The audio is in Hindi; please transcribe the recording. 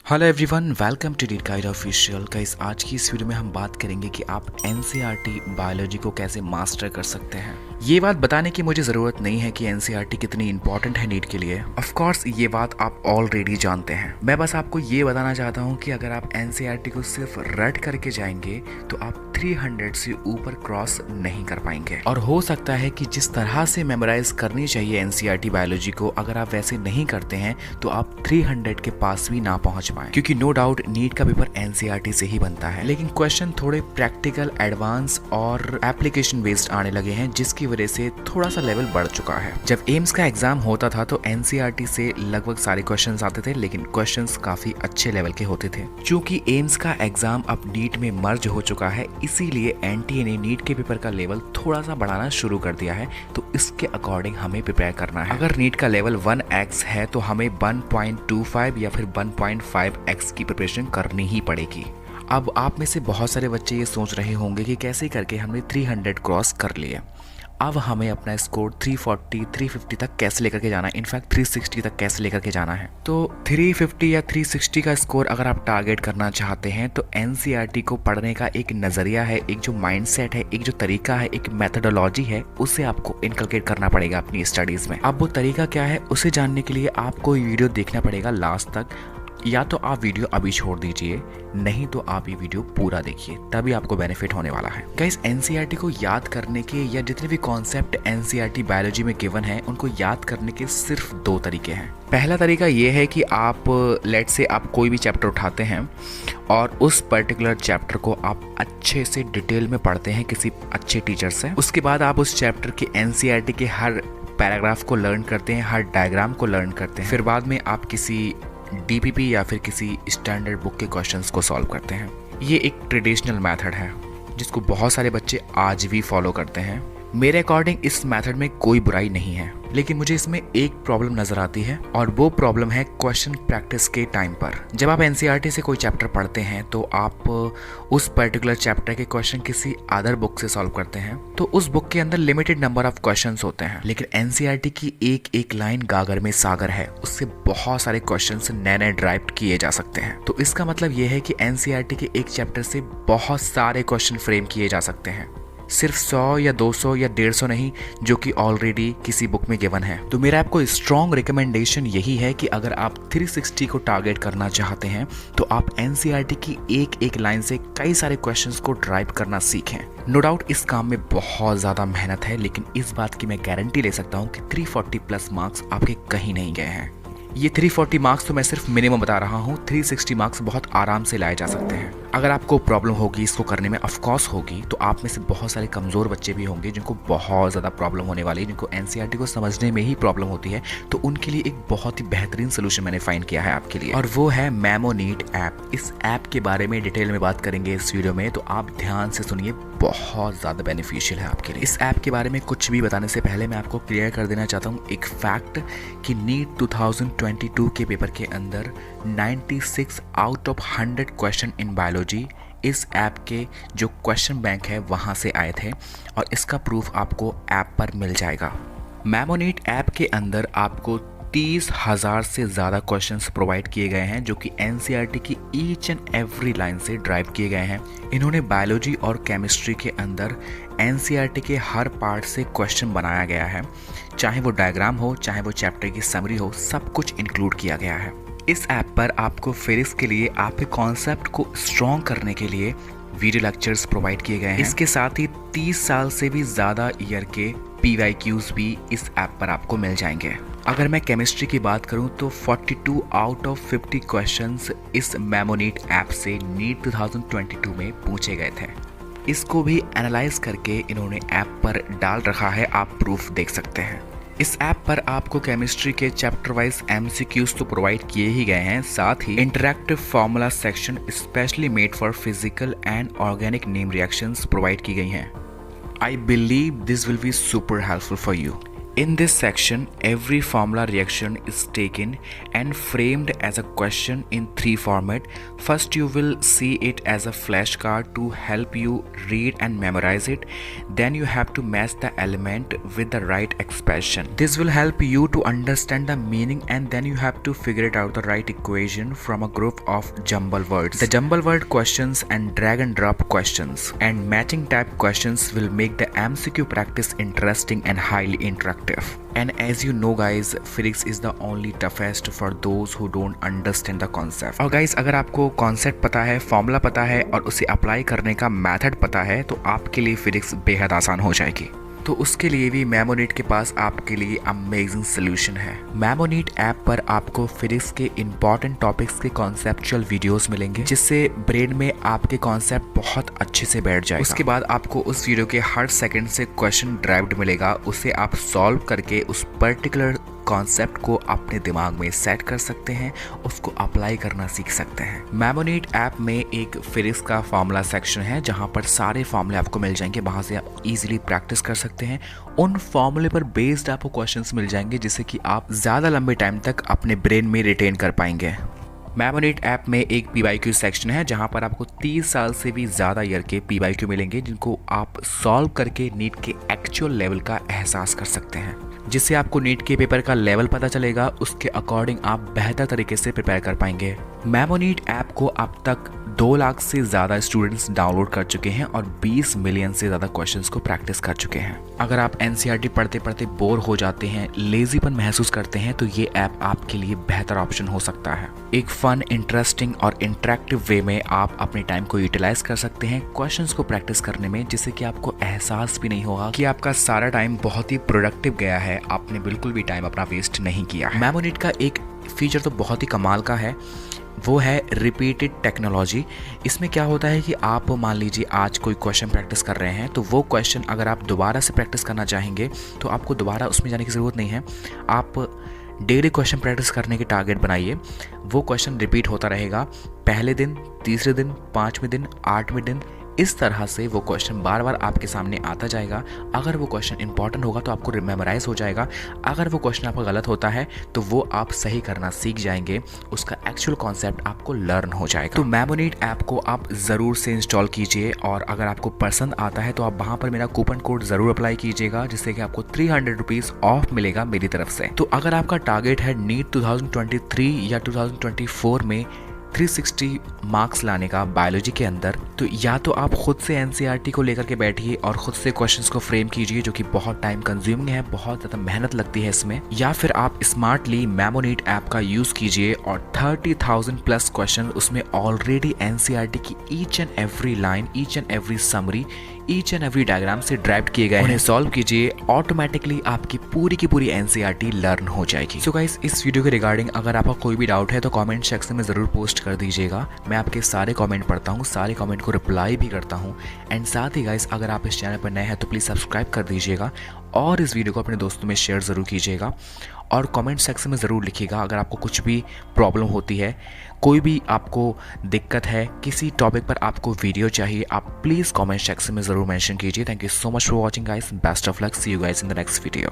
Hello everyone, welcome to NEET guide official. Guys, आज की इस वीडियो में हम बात करेंगे कि आप एनसीईआरटी बायोलॉजी को कैसे मास्टर कर सकते हैं। ये बात बताने की मुझे ज़रूरत नहीं है कि एनसीईआरटी कितनी इंपॉर्टेंट है नीट के लिए। ऑफ कोर्स ये बात आप ऑलरेडी जानते हैं। मैं बस आपको ये बताना चाहता हूँ कि अगर आप एनसीईआरटी को सिर्फ रट करके जाएंगे तो आप 300 से ऊपर क्रॉस नहीं कर पाएंगे। और हो सकता है कि जिस तरह से मेमोराइज करनी चाहिए एनसीईआरटी बायोलॉजी को, अगर आप वैसे नहीं करते हैं तो आप 300 के पास भी ना पहुंच पाए। क्योंकि नो डाउट नीट का पेपर एनसीईआरटी से ही बनता है, लेकिन क्वेश्चन थोड़े प्रैक्टिकल, एडवांस और एप्लीकेशन बेस्ड आने लगे हैं, जिसकी वजह से थोड़ा सा लेवल बढ़ चुका है। जब एम्स का एग्जाम होता था तो एनसीईआरटी से लगभग सारे क्वेश्चंस आते थे, लेकिन क्वेश्चंस काफी अच्छे लेवल के होते थे। क्योंकि एम्स का एग्जाम अब नीट में मर्ज हो चुका है, इसीलिए एनटीए ने नीट के पेपर का लेवल थोड़ा सा बढ़ाना शुरू कर दिया है। तो इसके अकॉर्डिंग हमें प्रिपेयर करना है। अगर नीट का लेवल 1x है तो हमें 1.25 या फिर 1.5x की प्रिपरेशन करनी ही पड़ेगी। अब आप में से बहुत सारे बच्चे ये सोच रहे होंगे कि कैसे करके हमने 300 क्रॉस कर लिए, अब हमें अपना स्कोर 340, 350 तक कैसे लेकर के जाना है, इनफैक्ट 360 तक कैसे लेकर के जाना है। तो 350 या 360 का स्कोर अगर आप टारगेट करना चाहते हैं तो एनसीईआरटी को पढ़ने का एक नज़रिया है, एक जो माइंडसेट है, एक जो तरीका है, एक मेथोडोलॉजी है, उसे आपको इनकलकेट करना पड़ेगा अपनी स्टडीज़ में। अब वो तरीका क्या है उसे जानने के लिए आपको ये वीडियो देखना पड़ेगा लास्ट तक। या तो आप वीडियो अभी छोड़ दीजिए, नहीं तो आप ये वीडियो पूरा देखिए, तभी आपको बेनिफिट होने वाला है। गाइस, एनसीईआरटी को याद करने के या जितने भी कॉन्सेप्ट एनसीईआरटी बायोलॉजी में गिवन है उनको याद करने के सिर्फ 2 तरीके हैं। पहला तरीका ये है कि आप लेट से आप कोई भी चैप्टर उठाते हैं और उस पर्टिकुलर चैप्टर को आप अच्छे से डिटेल में पढ़ते हैं किसी अच्छे टीचर से। उसके बाद आप उस चैप्टर के एनसीईआरटी के हर पैराग्राफ को लर्न करते हैं, हर डायग्राम को लर्न करते हैं। फिर बाद में आप किसी डीपीपी या फिर किसी स्टैंडर्ड बुक के क्वेश्चंस को सॉल्व करते हैं। ये एक ट्रेडिशनल मेथड है जिसको बहुत सारे बच्चे आज भी फॉलो करते हैं। मेरे अकॉर्डिंग इस मेथड में कोई बुराई नहीं है, लेकिन मुझे इसमें एक प्रॉब्लम नजर आती है और वो प्रॉब्लम है क्वेश्चन प्रैक्टिस के टाइम पर। जब आप एनसीईआरटी से कोई चैप्टर पढ़ते हैं तो आप उस पर्टिकुलर चैप्टर के क्वेश्चन किसी अदर बुक से सॉल्व करते हैं, तो उस बुक के अंदर लिमिटेड नंबर ऑफ क्वेश्चंस होते हैं। लेकिन एनसीईआरटी की एक एक लाइन गागर में सागर है, उससे बहुत सारे क्वेश्चंस नए ड्राइव किए जा सकते हैं। तो इसका मतलब ये है कि एनसीईआरटी के एक चैप्टर से बहुत सारे क्वेश्चन फ्रेम किए जा सकते हैं, सिर्फ 100 या 200 या 150 नहीं, जो कि ऑलरेडी किसी बुक में गिवन है। तो मेरा आपको स्ट्रॉन्ग रिकमेंडेशन यही है कि अगर आप 360 को टारगेट करना चाहते हैं तो आप एनसीईआरटी की एक एक लाइन से कई सारे क्वेश्चंस को ड्राइव करना सीखें। नो डाउट इस काम में बहुत ज़्यादा मेहनत है, लेकिन इस बात की मैं गारंटी ले सकता हूँ कि 340 प्लस मार्क्स आपके कहीं नहीं गए हैं। ये 340 मार्क्स तो मैं सिर्फ मिनिमम बता रहा हूँ, 360 मार्क्स बहुत आराम से लाए जा सकते हैं। अगर आपको प्रॉब्लम होगी इसको करने में, ऑफ कोर्स होगी, तो आप में से बहुत सारे कमज़ोर बच्चे भी होंगे जिनको बहुत ज़्यादा प्रॉब्लम होने वाली है, जिनको एनसीईआरटी को समझने में ही प्रॉब्लम होती है। तो उनके लिए एक बहुत ही बेहतरीन सोल्यूशन मैंने फाइंड किया है आपके लिए, और वो है मेमोनीट ऐप। इस ऐप के बारे में डिटेल में बात करेंगे इस वीडियो में, तो आप ध्यान से सुनिए, बहुत ज़्यादा बेनिफिशियल है आपके लिए। इस ऐप के बारे में कुछ भी बताने से पहले मैं आपको क्लियर कर देना चाहता हूँ एक फैक्ट कि नीट 2022 के पेपर के अंदर 96 out of 100 question in biology इस ऐप के जो क्वेश्चन बैंक है वहाँ से आए थे, और इसका प्रूफ आपको ऐप पर मिल जाएगा। मेमोनीट ऐप के अंदर आपको 30,000 से ज़्यादा क्वेश्चंस प्रोवाइड किए गए हैं, जो कि एनसीईआरटी की ईच एंड एवरी लाइन से ड्राइव किए गए हैं। इन्होंने बायोलॉजी और केमिस्ट्री के अंदर एनसीईआरटी के हर पार्ट से क्वेश्चन बनाया गया है, चाहे वो डायग्राम हो, चाहे वो चैप्टर की समरी हो, सब कुछ इंक्लूड किया गया है। इस ऐप पर आपको फिजिक्स के लिए आपके कॉन्सेप्ट को स्ट्रॉन्ग करने के लिए वीडियो लेक्चर्स प्रोवाइड किए गए हैं। इसके साथ ही 30 साल से भी ज़्यादा ईयर के PYQs भी इस ऐप पर आपको मिल जाएंगे। अगर मैं केमिस्ट्री की बात करूं तो 42 आउट ऑफ 50 क्वेश्चंस इस मेमोनीट ऐप से नीट 2022 में पूछे गए थे। इसको भी एनालाइज करके इन्होंने ऐप पर डाल रखा है, आप प्रूफ देख सकते हैं। इस ऐप पर आपको केमिस्ट्री के चैप्टर वाइज MCQs तो प्रोवाइड किए ही गए हैं, साथ ही interactive formula section specially made for physical and organic name reactions provide की गई हैं। I believe this will be super helpful for you. In this section, every formula reaction is taken and framed as a question in three format. First, you will see it as a flashcard to help you read and memorize it. Then you have to match the element with the right expression. This will help you to understand the meaning, and then you have to figure it out the right equation from a group of jumble words. The jumble word questions and drag and drop questions and matching type questions will make the MCQ practice interesting and highly interactive. And as you know guys, physics is the only toughest for those who don't understand the concept. और guys, अगर आपको कॉन्सेप्ट पता है, फॉर्मूला पता है और उसे अप्लाई करने का मेथड पता है तो आपके लिए फिजिक्स बेहद आसान हो जाएगी। तो उसके लिए भी मेमोनीट के पास आपके लिए अमेजिंग सोल्यूशन है। मेमोनीट ऐप पर आपको फिजिक्स के इंपॉर्टेंट टॉपिक्स के कॉन्सेप्चुअल वीडियोस मिलेंगे, जिससे ब्रेन में आपके कॉन्सेप्ट बहुत अच्छे से बैठ जाएगा। उसके बाद आपको उस वीडियो के हर सेकंड से क्वेश्चन ड्राइव्ड मिलेगा, उसे आप सॉल्व करके उस पर्टिकुलर कॉन्सेप्ट को अपने दिमाग में सेट कर सकते हैं, उसको अप्लाई करना सीख सकते हैं। मेमोनीट ऐप में एक फिजिक्स का फॉर्मूला सेक्शन है जहां पर सारे फॉर्मूले आपको मिल जाएंगे, वहां से आप इजीली प्रैक्टिस कर सकते हैं। उन फॉर्मूले पर बेस्ड आपको क्वेश्चंस मिल जाएंगे जिससे कि आप ज़्यादा लंबे टाइम तक अपने ब्रेन में रिटेन कर पाएंगे। मेमोनीट ऐप में एक PYQ सेक्शन है जहां पर आपको 30 साल से भी ज़्यादा ईयर के PYQ मिलेंगे, जिनको आप सॉल्व करके नीट के एक्चुअल लेवल का एहसास कर सकते हैं, जिससे आपको नीट के पेपर का लेवल पता चलेगा। उसके अकॉर्डिंग आप बेहतर तरीके से प्रिपेयर कर पाएंगे। मेमोनीट ऐप को अब तक 2 लाख से ज़्यादा स्टूडेंट्स डाउनलोड कर चुके हैं और 20 मिलियन से ज़्यादा क्वेश्चंस को प्रैक्टिस कर चुके हैं। अगर आप NCERT पढ़ते पढ़ते बोर हो जाते हैं, लेजीपन महसूस करते हैं, तो ये ऐप आपके लिए बेहतर ऑप्शन हो सकता है। एक फन, इंटरेस्टिंग और इंटरेक्टिव वे में आप अपने टाइम को यूटिलाइज कर सकते हैं क्वेश्चंस को प्रैक्टिस करने में, जिससे कि आपको एहसास भी नहीं होगा कि आपका सारा टाइम बहुत ही प्रोडक्टिव गया है, आपने बिल्कुल भी टाइम अपना वेस्ट नहीं किया है। मेमोनीट का एक फीचर तो बहुत ही कमाल का है, वो है रिपीटेड टेक्नोलॉजी। इसमें क्या होता है कि आप मान लीजिए आज कोई क्वेश्चन प्रैक्टिस कर रहे हैं, तो वो क्वेश्चन अगर आप दोबारा से प्रैक्टिस करना चाहेंगे तो आपको दोबारा उसमें जाने की ज़रूरत नहीं है। आप डेली क्वेश्चन प्रैक्टिस करने की टारगेट बनाइए, वो क्वेश्चन रिपीट होता रहेगा पहले दिन, तीसरे दिन, 5वें दिन, 8वें दिन, इस तरह से वो क्वेश्चन बार बार आपके सामने आता जाएगा। अगर वो क्वेश्चन इंपॉर्टेंट होगा तो आपको मेमोराइज हो जाएगा, अगर वो क्वेश्चन आपका गलत होता है तो वो आप सही करना सीख जाएंगे, उसका एक्चुअल कॉन्सेप्ट आपको लर्न हो जाएगा। तो मेमोनीट ऐप को आप ज़रूर से इंस्टॉल कीजिए और अगर आपको पसंद आता है तो आप वहाँ पर मेरा कूपन कोड ज़रूर अप्लाई कीजिएगा, जिससे कि आपको 300 रुपीज़ ऑफ मिलेगा मेरी तरफ से। तो अगर आपका टारगेट है नीट 2023 या 2024 में 360 मार्क्स लाने का बायोलॉजी के अंदर, तो या तो आप खुद से NCERT को लेकर के बैठिए और खुद से क्वेश्चंस को फ्रेम कीजिए, जो कि बहुत टाइम कंज्यूमिंग है, बहुत ज़्यादा मेहनत लगती है इसमें, या फिर आप स्मार्टली मेमोनीट ऐप का यूज़ कीजिए और 30,000 प्लस क्वेश्चन उसमें ऑलरेडी NCERT की each and every line, each and every summary, each and every diagram से ड्राइव किए गए, उन्हें सॉल्व कीजिए, ऑटोमेटिकली आपकी पूरी की पूरी NCERT लर्न हो जाएगी। सो गाइस, इस वीडियो के रिगार्डिंग अगर आपका कोई भी डाउट है तो कमेंट सेक्शन में ज़रूर पोस्ट कर दीजिएगा। मैं आपके सारे कमेंट पढ़ता हूँ, सारे कमेंट को रिप्लाई भी करता हूँ। एंड साथ ही गाइस, अगर आप इस चैनल पर नए हैं तो प्लीज़ सब्सक्राइब कर दीजिएगा और इस वीडियो को अपने दोस्तों में शेयर ज़रूर कीजिएगा और कमेंट सेक्शन में ज़रूर लिखिएगा अगर आपको कुछ भी प्रॉब्लम होती है, कोई भी आपको दिक्कत है, किसी टॉपिक पर आपको वीडियो चाहिए, आप प्लीज़ कमेंट सेक्शन में ज़रूर मेंशन कीजिए। Thank you so much for watching guys, best of luck, see you guys in the next video.